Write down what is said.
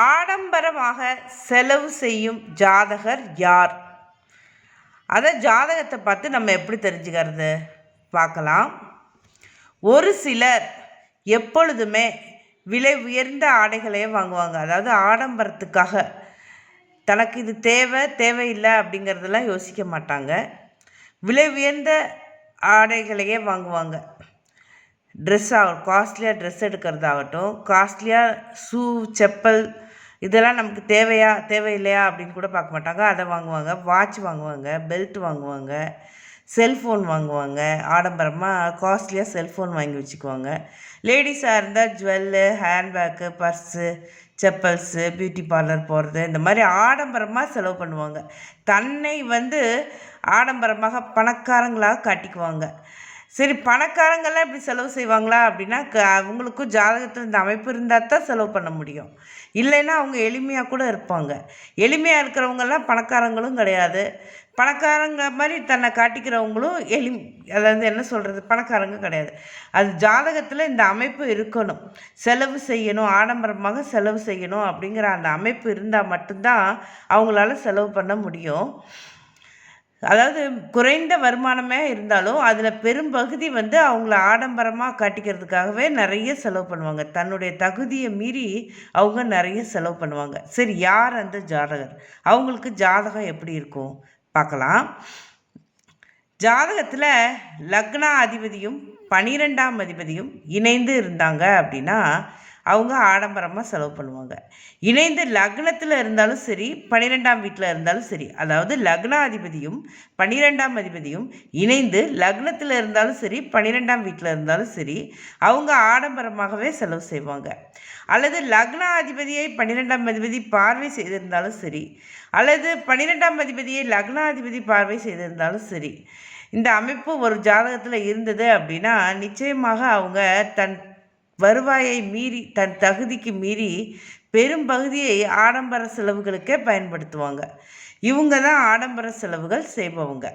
ஆடம்பரமாக செலவு செய்யும் ஜாதகர் யார்? அதை ஜாதகத்தை பார்த்து நம்ம எப்படி தெரிஞ்சுக்கிறது பார்க்கலாம். ஒரு சிலர் எப்பொழுதுமே விலை உயர்ந்த ஆடைகளையே வாங்குவாங்க. அதாவது ஆடம்பரத்துக்காக, தனக்கு இது தேவையில்லை அப்படிங்கிறதெல்லாம் யோசிக்க மாட்டாங்க. விலை உயர்ந்த ஆடைகளையே வாங்குவாங்க. காஸ்ட்லியாக ட்ரெஸ் எடுக்கிறதாகட்டும், காஸ்ட்லியாக ஷூ, செப்பல், இதெல்லாம் நமக்கு தேவையில்லையா அப்படின்னு கூட பார்க்க மாட்டாங்க. அதை வாங்குவாங்க. வாட்ச் வாங்குவாங்க, பெல்ட் வாங்குவாங்க, செல்ஃபோன் வாங்குவாங்க. ஆடம்பரமாக காஸ்ட்லியாக செல்ஃபோன் வாங்கி வச்சுக்குவாங்க. லேடிஸாக இருந்தால் jewel, handbag, purse, chappals, beauty parlour போகிறது, இந்த மாதிரி ஆடம்பரமாக செலவு பண்ணுவாங்க. தன்னை ஆடம்பரமாக பணக்காரங்களாக காட்டிக்குவாங்க. சரி, பணக்காரங்கள்லாம் இப்படி செலவு செய்வாங்களா அப்படின்னா, அவங்களுக்கும் ஜாதகத்தில் இந்த அமைப்பு இருந்தால் தான் செலவு பண்ண முடியும். இல்லைன்னா அவங்க எளிமையாக கூட இருப்பாங்க. எளிமையாக இருக்கிறவங்கெல்லாம் பணக்காரங்களும் கிடையாது. பணக்காரங்க மாதிரி தன்னை காட்டிக்கிறவங்களும் அதாவது என்ன சொல்கிறது, பணக்காரங்க கிடையாது. அது ஜாதகத்தில் இந்த அமைப்பு இருக்கணும். செலவு செய்யணும், ஆடம்பரமாக செலவு செய்யணும் அப்படிங்கிற அந்த அமைப்பு இருந்தால் மட்டும்தான் அவங்களால செலவு பண்ண முடியும். அதாவது குறைந்த வருமானமே இருந்தாலும் அதில் பெரும்பகுதி அவங்கள ஆடம்பரமாக காட்டிக்கிறதுக்காகவே நிறைய செலவு பண்ணுவாங்க. தன்னுடைய தகுதியை மீறி அவங்க நிறைய செலவு பண்ணுவாங்க. சரி, யார் அந்த ஜாதகர்? அவங்களுக்கு ஜாதகம் எப்படி இருக்கும் பார்க்கலாம். ஜாதகத்தில் லக்னா அதிபதியும் 12ஆம் அதிபதியும் இணைந்து இருந்தாங்க அப்படின்னா அவங்க ஆடம்பரமாக செலவு பண்ணுவாங்க. இணைந்து லக்னத்தில் இருந்தாலும் சரி, 12ஆம் வீட்டில் இருந்தாலும் சரி, அதாவது லக்னாதிபதியும் 12ஆம் அதிபதியும் இணைந்து லக்னத்தில் இருந்தாலும் சரி, 12ஆம் வீட்டில் இருந்தாலும் சரி, அவங்க ஆடம்பரமாகவே செலவு செய்வாங்க. அல்லது லக்னாதிபதியை 12ஆம் அதிபதி பார்வை செய்திருந்தாலும் சரி, அல்லது 12ஆம் அதிபதியை லக்னாதிபதி பார்வை செய்திருந்தாலும் சரி, இந்த அமைப்பு ஒரு ஜாதகத்தில் இருந்தது அப்படின்னா நிச்சயமாக அவங்க தன் வருவாயை மீறி, தன் தகுதிக்கு மீறி பெரும்பகுதியை ஆடம்பர செலவுகளுக்கே பயன்படுத்துவாங்க. இவங்க தான் ஆடம்பர செலவுகள் செய்பவங்க.